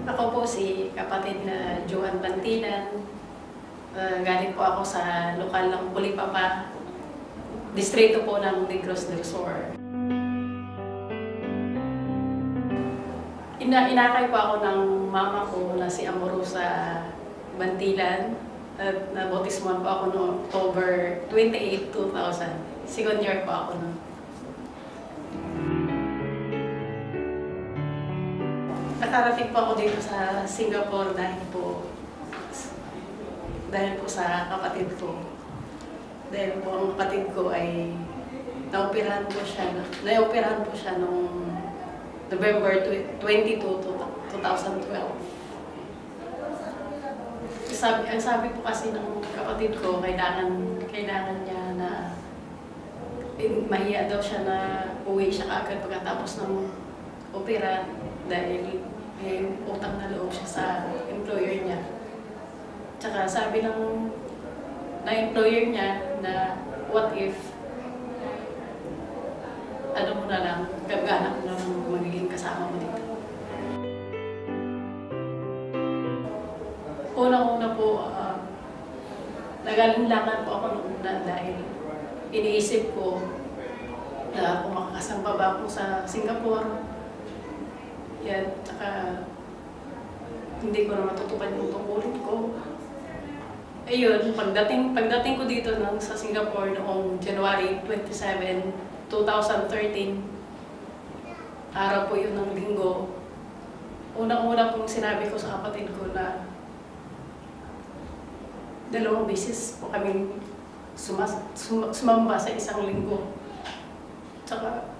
Ako po si kapatid na Joan Bantinan. Galing po ako sa lokal ng Pulipapa, distrito po ng Negros del Sur. Inakay po ako ng mama ko na si Amorosa Bantilan at nabautismuhan po ako noong October 28, 2000. Second year po ako noon. Nakarating po ako dito sa Singapore dahil po sa kapatid ko. Dahil po ang kapatid ko ay naoperahan po siya noong November 22, 2012. Ang sabi po kasi ng kapatid ko, kailangan niya na mahiya daw siya na uwi siya kaagad pagkatapos ng opera dahil may utang na loob siya sa employer niya. Tsaka sabi ng employer niya na what if mo na lang, gagana mo na lang magiging kasama mo dito. Unang-una po, nagalinlangan po ako noong una dahil iniisip ko na kung makakasama ba ako sa Singapore. Yan, tsaka hindi ko na matutupad yung tungkulin ko. Ayun, pagdating ko dito sa Singapore noong January 27, 2013, araw po yun ng linggo. Unang-una pong sinabi ko sa kapatid ko na 2 beses po kaming sumamba sa isang linggo. Tsaka,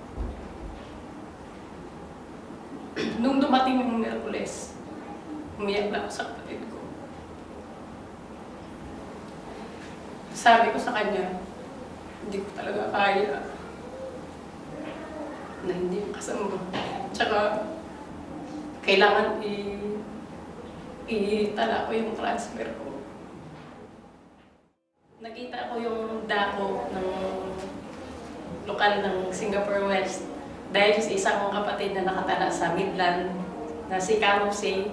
nung dumating yung Miyerkules, umiyak na ako sa kapatid ko. Sabi ko sa kanya, hindi ko talaga kaya na hindi makasama. Tsaka, kailangan itala ko yung transfer ko. Nakita ko yung dako ng lokal ng Singapore West dahil sa isang kapatid na nakatala sa Midland na si Carusi,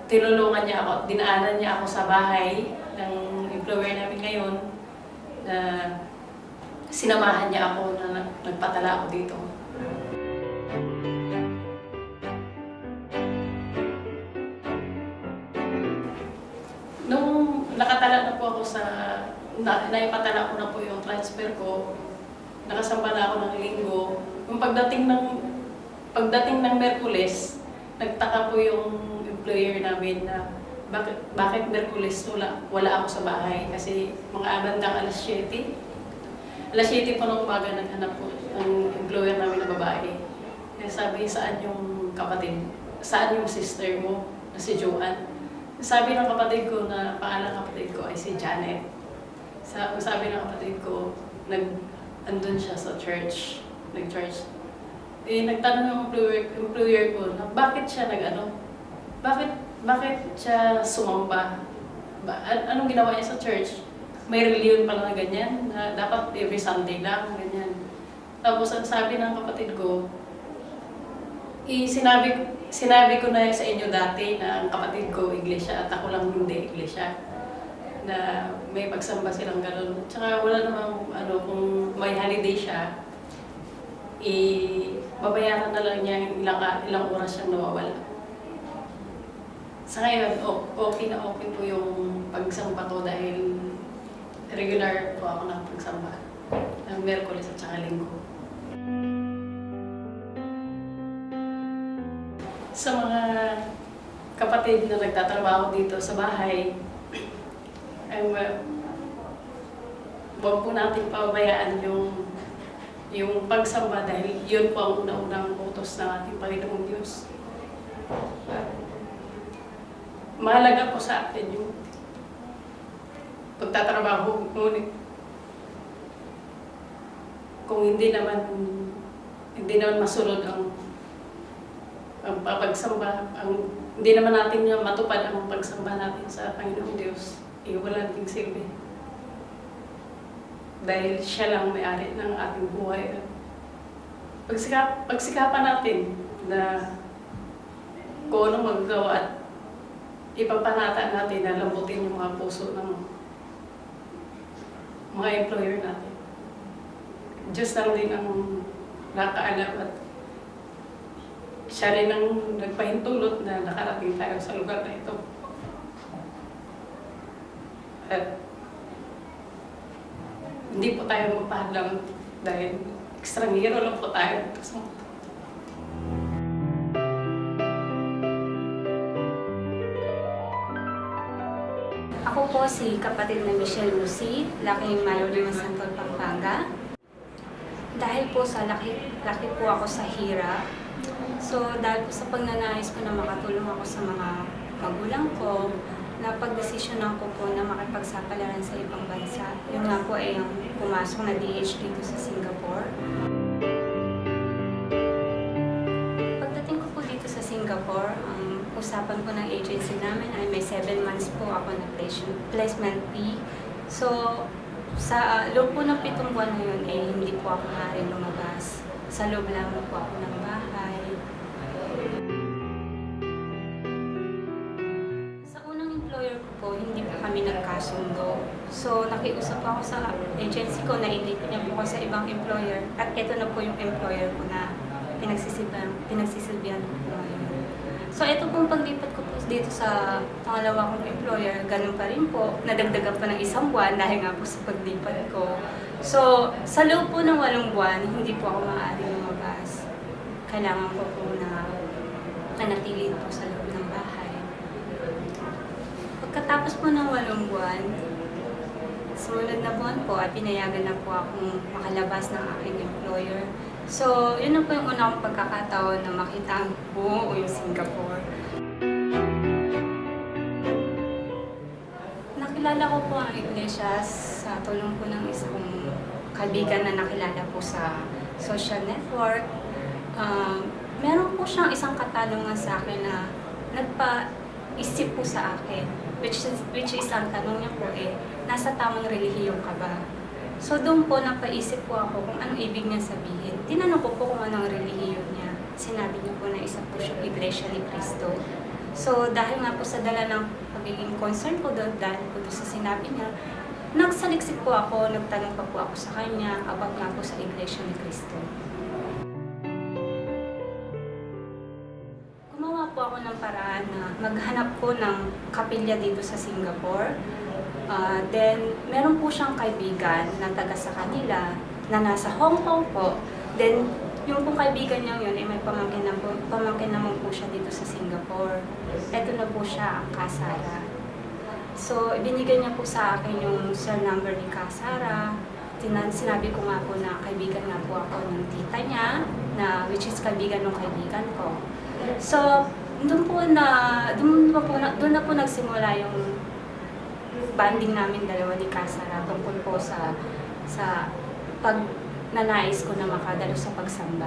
tinulungan niya ako, dinaanan niya ako sa bahay ng employer namin ngayon na sinamahan niya ako na nagpatala ako dito. Nung nakatala na po ako naipatala ko na po yung transfer ko, nakasamba na ako ng linggo. Yung pagdating ng Miyerkules, nagtaka po yung employer namin na bakit Miyerkules wala ako sa bahay kasi mga bandang alas 7. Alas 7 po ng umaga naghanap po ang employer namin na babae. Kaya sabi, saan yung sister mo na si Joan? Sabi ng kapatid ko na pangalan kapatid ko ay si Janet. Sabi ng kapatid ko, andun siya sa church, nag-church. Nagtanong yung employer ko na bakit siya bakit siya sumamba? Anong ginawa niya sa church? May reliyon pala na ganyan, na dapat every Sunday lang, ganyan. Tapos ang sabi ng kapatid ko, sinabi ko na sa inyo dati na ang kapatid ko iglesia at ako lang hindi iglesia. Na may pagsamba silang gano'n. Tsaka wala namang kung may holiday siya, babayaran na lang niya yung ilang oras siyang nawawala. Sa ngayon, okay na okay po yung pagsamba ko dahil regular po ako ng pagsamba ng Miyerkules at saka Linggo. Sa mga kapatid na nagtatrabaho dito sa bahay, huwag po natin pabayaan yung pagsamba dahil yun po ang unang utos ng ating Panginoong Diyos. Mahalaga po sa atin yung pagtatrabaho, ngunit kung hindi naman masunod ang pagsamba, hindi naman natin matupad ang pagsamba natin sa Panginoong Diyos, wala ding silbi. Dahil siya lang may-ari ng ating buhay. Pagsikapan natin na kung anong magagawa at ipapanata natin na lambutin yung mga puso ng mga employer natin. Diyos lang din ang nakaalam at siya rin ang nagpahintulot na nakarating tayo sa lugar na ito. At hindi po tayo mapahadlang dahil ekstranghero lang po tayo. Ako po si kapatid na Michelle Lucy, laking Malolima Santol, Pampanga. Dahil po sa laki po ako sa hirap. So dahil po sa pagnanais ko na makatulong ako sa mga magulang ko, napagdesisyonan ko po na makipagsapalaran sa ibang bansa. Yun nga po ay yung pumasok na DH dito sa Singapore. Pagdating ko po dito sa Singapore, ang usapan po ng agency namin ay may 7 months po ako na placement fee. So sa loob po ng 7 buwan na yun, hindi po ako maaaring lumabas. Sa loob lang po ako ng bahay. Sa unang employer ko po, hindi po kami nagkasundo. So nakiusap po ako sa agency ko na hindi ko niya po ako sa ibang employer. At ito na po yung employer ko na pinagsisilbihan ko po ngayon. So ito pong paglipat ko po dito sa pangalawa kong employer, ganun pa rin po. Nadagdagan pa ng 1 buwan dahil nga po sa paglipat ko. So sa loob po ng 8 buwan, hindi po ako maaaring lumabas. Kailangan ko po na nanatili po sa loob ng bahay. Pagkatapos po ng 8 buwan, sumunod na buwan po ay pinayagan na po akong makalabas ng aking employer. So, yun na po yung una kong pagkakataon na makita ang buo yung Singapore. Nakilala ko po ang iglesia sa tulong po ng isang kaibigan na nakilala po sa social network. Meron po siyang isang katanungan sa akin na nagpa-isip po sa akin, which is ang tanong niya po nasa tamang relihiyon ka ba? So doon po napaisip po ako kung anong ibig niya sabihin. Tinanong ko po kung anong relihiyon niya. Sinabi niya po na isa po siyang Iglesia ni Cristo. So dahil nga po sa dala ng pagiging concern ko doon, dahil po sa sinabi niya, nagsaliksik po ako, nagtanong pa po ako sa kanya about nga po sa Iglesia ni Cristo. Gumawa po ako ng paraan na maghanap po ng kapilya dito sa Singapore. Then, meron po siyang kaibigan na taga sa kanila na nasa Hong Kong po. Then, yung pong kaibigan niya yun, may pamangkin naman po siya dito sa Singapore. Ito na po siya, ang Kasara. So, ibinigay niya po sa akin yung cell number ni Kasara. Sinabi ko nga po na kaibigan nga po ako ng tita niya, which is kaibigan ng kaibigan ko. So, doon na po nagsimula yung banding namin dalawa ni Kasara tungkol po sa pagnanais ko na makadalo sa pagsamba.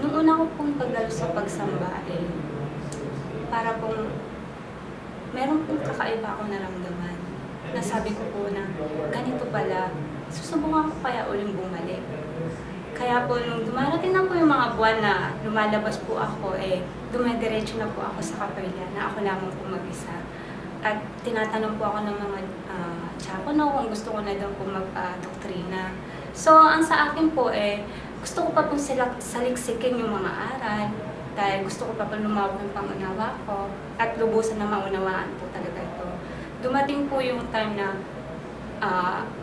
Nung una ko pong pagdalo sa pagsamba para pong meron pong kakaiba ako naramdaman. Nasabi ko po na ganito pala, susubukan ko kaya uling bumalik. Kaya po nung dumarating na po yung mga buwan na lumalabas po ako, dumediretso na po ako sa kapilya na ako lamang po mag-isa. At tinatanong po ako ng mga Diakono kung gusto ko na daw po mag-doktrina. So, ang sa akin po gusto ko pa pong saliksikin yung mga aral dahil gusto ko pa pong lumawak ng pangunawa ko at lubusan na maunawaan po talaga ito. Dumating po yung time na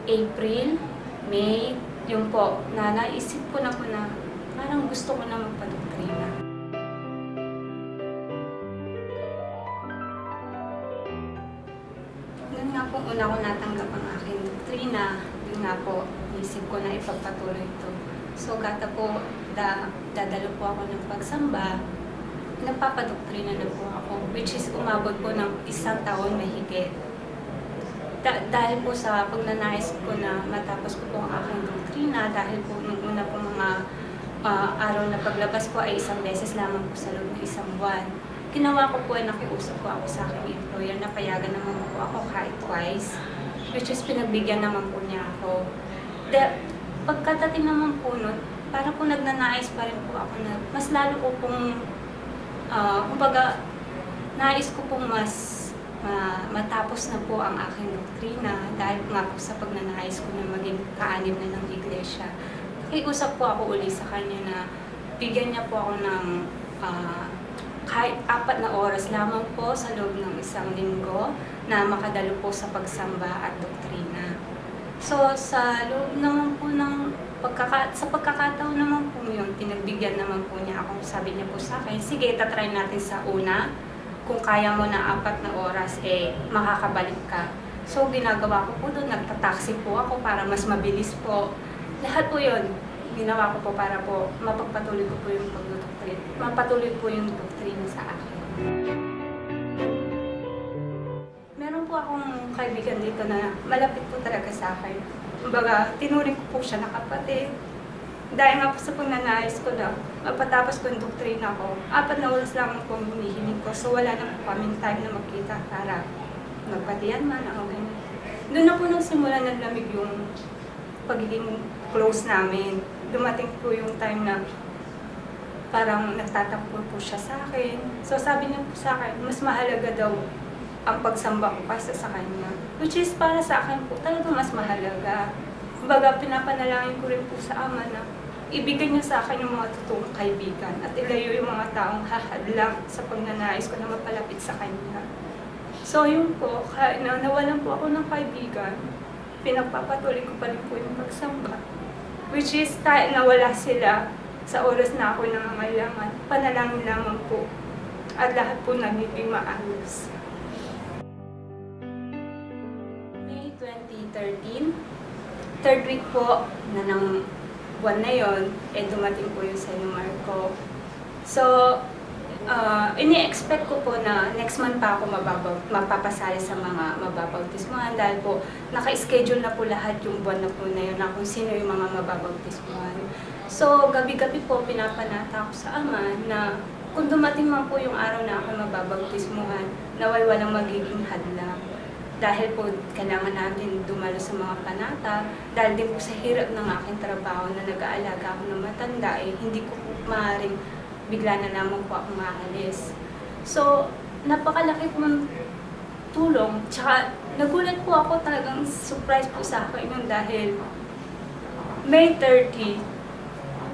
April, May, yung po, na naisip ko na po na parang gusto ko na magpadoktrina. Noon nga po una ko natanggap ang aking doktrina, yun nga po, isip ko na ipagpatuloy ito. So kata po, dadalo po ako ng pagsamba, nagpapadoktrina na po ako, which is umabot po ng 1 taon mahigit. Dahil po sa pagnanais ko na matapos ko po ang aking doktrina, dahil po nung una po mga araw na paglabas ko ay 1 beses lamang po sa loob ng 1 buwan. Ginawa ko po ay nakiusap ko ako sa aking employer na payagan naman po ako kahit twice, which is pinagbigyan naman po niya ako. Pagkatating naman po nun, para po nagnanais pa rin po ako na mas lalo ko pong, kumbaga, nais ko pong mas matapos na po ang aking doktrina dahil nga po sa pagnanais ko na maging kaanib na ng iglesia. Nakiusap po ako uli sa kanya na bigyan niya po ako ng kahit 4 na oras lamang po sa loob ng isang linggo na makadalo po sa pagsamba at doktrina. So sa loob naman po ng sa pagkakataon naman po yun, pinagbigyan naman po niya ako. Sabi niya po sa akin, sige, tatry natin sa una. Kung kaya mo na 4 na oras, makakabalik ka. So, ginagawa ko po doon, nagtataksi po ako para mas mabilis po. Lahat po yun, ginawa ko po para po mapagpatuloy ko po yung pagdodoktrina. Mapatuloy po yung doktrina sa akin. Meron po akong kaibigan dito na malapit po talaga sa akin. Kumbaga, tinuring ko po siya na kapatid. Dahil nga po sa pagnanais ko na mapatapos ko yung doktrina ko, 4 na oras lang po hinihiling ko. So wala na po kaming time na magkita para magpatiyan man ang ganyan. Doon na po nung simula naglamig yung pagiging close namin. Dumating po yung time na parang nagtatampo po siya sa akin. So sabi niya po sa akin, mas mahalaga daw ang pagsamba ko kaysa sa kanya. Which is para sa akin po talaga mas mahalaga. Kumbaga pinapanalangin ko rin po sa Ama na ibigay niya sa akin yung mga totoong kaibigan at ilayo yung mga taong hahadlang sa pagnanais ko na mapalapit sa kanya. So yun po, kahit na nawalan po ako ng kaibigan, pinagpapatuloy ko pa rin po yung pagsamba. Which is, kahit nawala sila sa oras na ako nangangailangan, panalangin lamang po at lahat po nagiging maayos. May 2013, third week po na ng buwan na yon, dumating po yung Senumar ko. So, ini-expect ko po na next month pa ako mapapasali sa mga mababautismuhan dahil po naka-schedule na po lahat yung buwan na po na yun na kung sino yung mga mababautismuhan. So, gabi-gabi po pinapanata ko sa Ama na kung dumating man po yung araw na ako mababautismuhan, naway walang magiging hadlang. Dahil po kailangan natin dumalo sa mga panata, dahil din po sa hirap ng aking trabaho na nag-aalaga ako ng matanda, hindi ko po maaaring bigla na lamang po ako maalis. So, napakalaki po ng tulong. Tsaka, nagulat po ako, talagang surprise po sa akin yun dahil May 30,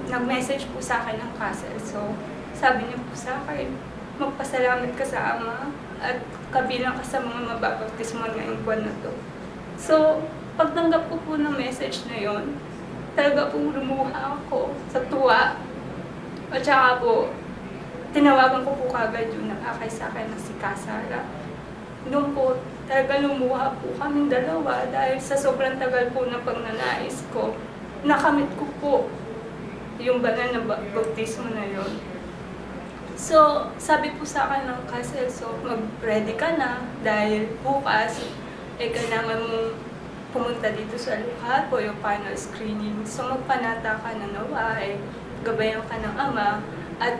nag-message po sa akin ng castle. So, sabi niya po sa akin, magpasalamat ka sa Ama at kabilang ka sa mga mababautismuhan ngayong buwan na to. So, pagtanggap ko po ng message na yon, talaga po lumuha ako sa tuwa. At saka po, tinawagan ko po kagad yung nakakay sa akin na si Kasara. Doon po, talaga lumuha po kaming dalawa dahil sa sobrang tagal po na pagnanais ko, nakamit ko po yung banal na bautismo na yon. So, sabi po sa akin ng castle, so mag-ready ka na dahil bukas, kailangan mong pumunta dito sa lugar po yung final screening. So, magpanata ka na nawa, gabayan ka ng Ama at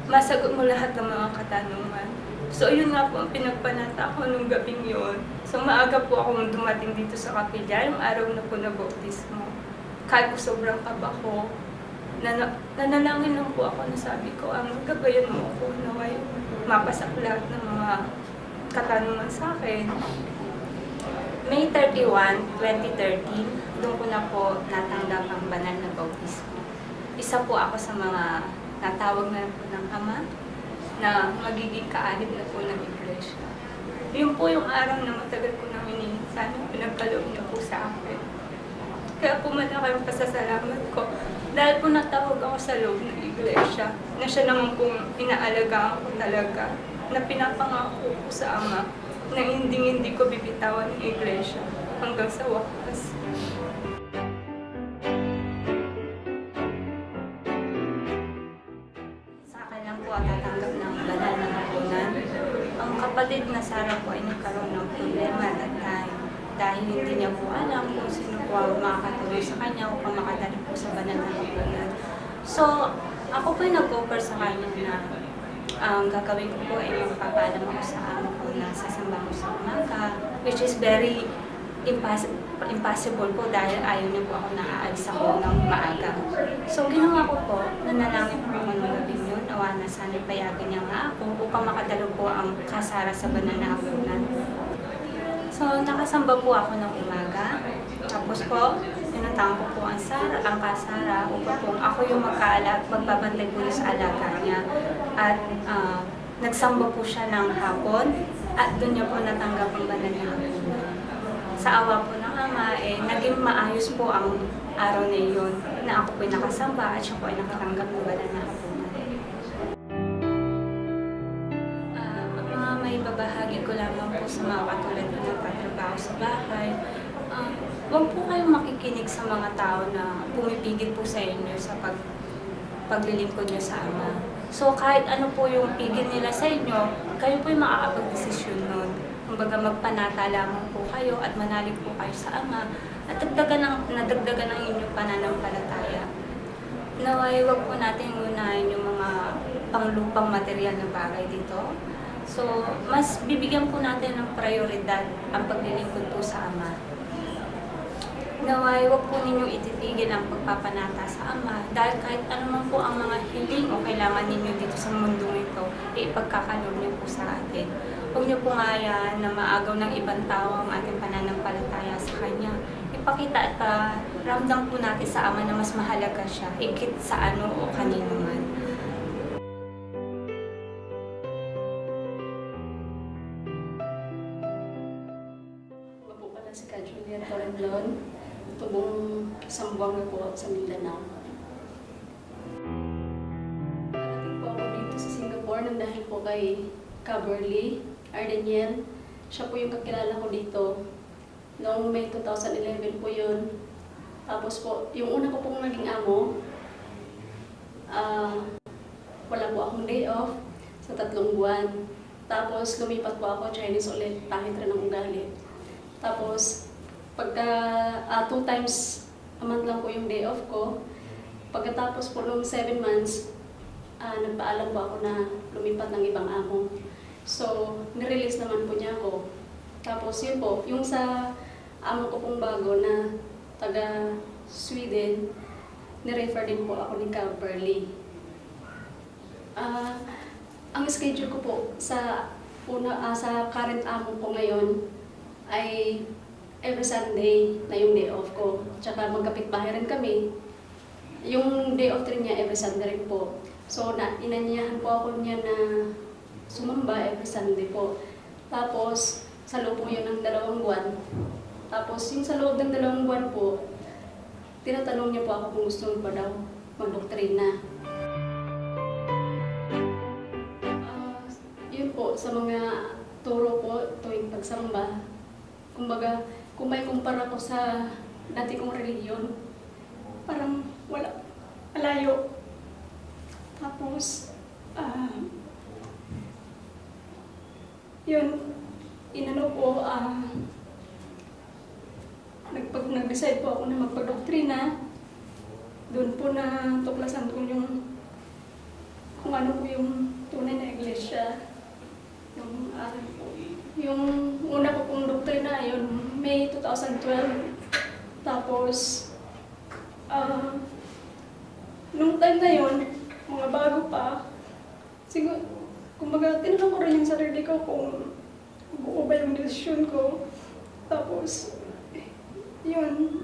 masagot mo lahat ng mga katanungan. So, yun nga po ang pinagpanata ko nung gabing yun. So, maaga po ako dumating dito sa kapilya, yung araw na po na bautismo. Kahit po sobrang kaba ko, nanalangin lang po ako na sabi ko, gabayan mo ako naway mapasak lahat ng mga katanungan sa akin. May 31, 2013, doon ko na po natanggap ang banal na bautismo. Isa po ako sa mga natawag na po ng Ama na magiging kaanib na po ng iglesia. Yun po yung araw na matagal ko nang iniinsan, pinagkaloob niya po sa akin. Kaya po malaki ang pasasalamat ko. Dahil po natawag ako sa loob ng iglesia, na siya naman pong inaalagaan ko talaga, na pinapangako ko sa Ama, na hindi ko bibitawan ng iglesia hanggang sa wakas. Sa akin lang po tatanggap ng banal na hapunan. Ang kapatid na Sarah po ay nagkaroon ng problema at that time. Dahil hindi niya po alam kung sino po ang makakatuloy sa kanya o kung makadali po sa banal na hapunan. So, ako po yung nag-offer sa kanya na ang gagawin ko po ay magpapaalam ako sa Ama ko na sasamba ko sa umaga, which is very impossible po dahil ayaw niya po ako na aalis ako ng maaga. So ginawa ko po, nanalangin po ako ng gabi yun, nawa na sana payagan niya nga ako upang makadalo po ang kasara sa banal na hapunan. So nakasamba po ako ng umaga, tapos po, pinuntahan ko po ang kasara upang po ako yung magbabantay po sa alaga niya. At nagsamba po siya ng hapon at doon niya po natanggap ang banal na hapunan. Sa awa po ng Ama, naging maayos po ang araw na iyon na ako po'y nakasamba at siya po ay nakatanggap ng banal na hapunan. Ang mga may babahagi ko lamang po sa mga katulad ko nagtatrabaho sa bahay, huwag po kayong makikinig sa mga tao na pumipigil po sa inyo sa paglilingkod niyo sa Ama. So kahit ano po yung pigil nila sa inyo, kayo po yung makakapag-desisyon nun. Kumbaga magpanata lamang po kayo at manalig po kayo sa Ama at nadagdagan ang inyong pananampalataya. Naway, wag po natin unahin yung mga panglupang material na bagay dito. So, mas bibigyan po natin ng prioridad ang paglilingkod po sa Ama. Naway, wag po ninyong ititigil ang pagpapanata sa Ama dahil kahit anuman po ang mga hiling o kailangan ninyo dito sa mundong ito, ipagkakaloob niyo po sa atin. Huwag niyo po nga na maagaw ng ibang tao ang ating pananampalataya sa Kanya. Ipakita at ramdam po natin sa Ama na mas mahalaga siya, higit sa ano o kanino man. Ako po pala si Juliet Torrenlon. Tubong isang buwan na po sa Mindanao. Parating po ako dito sa Singapore nang dahil po kay Caberly Ardeniel. Siya po yung kakilala ko dito. Noong May 2011 po yun. Tapos po, yung una ko pong naging amo, wala po akong day off sa 3 buwan. Tapos lumipat po ako Chinese ulit, pangit rin ang ugali. Tapos pagka 2 times a month lang po yung day off ko. Pagkatapos po noong 7 months, nagpaalam po ako na lumipat ng ibang amo. So, nirelease naman po niya ako. Tapos yun po, yung sa amo ko pong bago na taga Sweden, nirefer din po ako ni Caberly. Ang schedule ko po sa sa current amo ko ngayon ay every Sunday na yung day off ko. Tsaka magkapit-bahay rin kami. Yung day off rin niya every Sunday rin po. So, inanyahan po ako niya na sumamba every Sunday po. Tapos, sa loob po yun ng 2 buwan. Tapos, yung sa loob ng 2 buwan po, tinatanong niya po ako kung gusto mo ba daw magdoktrina. Yun po, sa mga turo po tuwing pagsamba, kumbaga, kung may kumpara ko sa dati kong reliyon, parang malayo. Tapos, yun, inano po, nag-decide po ako na magpadoktrina. Doon po na tuklasan ko kung ano po yung tunay na iglesia. Yung una ko pong doktrina, yun, May 2012. Tapos, nung time na yun, mga bago pa, siguro, kumbaga, tinanong ko rin yung sarili ko kung buo ba yung desisyon ko. Tapos, yun,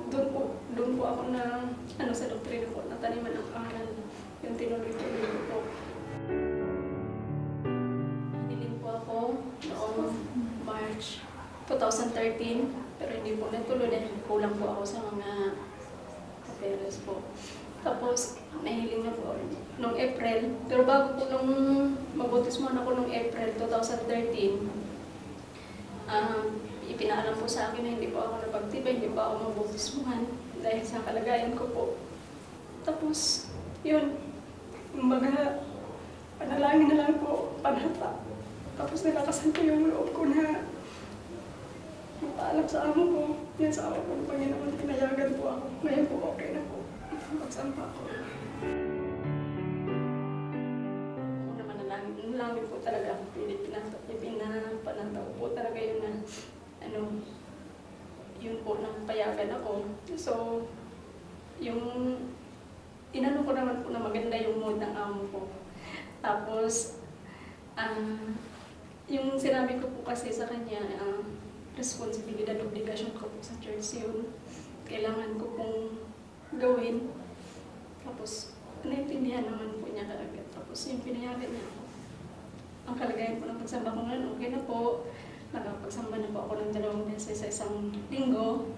doon po ako na, sa doktrina ko, nataniman ng aral, yung tinuloy-tuloy ko po. Hiniling po ako noong March 2013, pero hindi po natuloy dahil kulang po ako sa mga papeles po. Tapos, nahiling na po noong April. Pero bago po nung mabutismuhan ako noong April 2013, ipinaalam po sa akin na hindi po ako napagtibay, hindi po ako mabutismuhan dahil sa kalagayan ko po. Tapos, yun, kumbaga, panalangin na lang po, panata. Tapos nilakasan ko yung loob ko na magpaalam sa amo ko. Yan sa amo ko ng Panginoon, pinayagan po ako. Ngayon po okay na po. Magsampa ko. Una manalangin po talaga ako. Pinapanataw po talaga tinawagan ako. So, yung inano ko naman po na maganda yung mood ng amo ko. Tapos, yung sinabi ko po kasi sa kanya, responsibilidad, obligasyon ko po sa church yun. Kailangan ko pong gawin. Tapos, naintindihan naman po niya kaagad. Tapos, yung pinayagan niya ako. Ang kalagayan po ng pagsamba ko ngayon, okay na po. Nakapagsamba na po ako ng 2 beses sa isang linggo.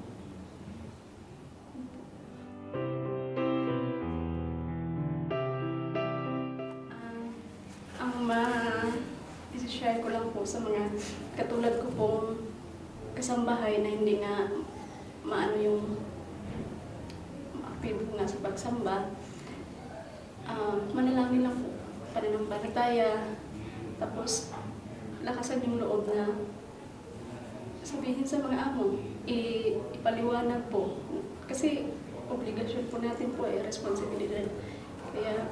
Ang ma-share ko lang po sa mga katulad ko pong kasambahay na hindi nga maano yung aktibo nga sa pagsamba, manalangin lang po, pananampalataya, tapos lakasan yung loob na sabihin sa mga amo, ipaliwanag po. Kasi obligasyon po natin po ay responsibilidad. Kaya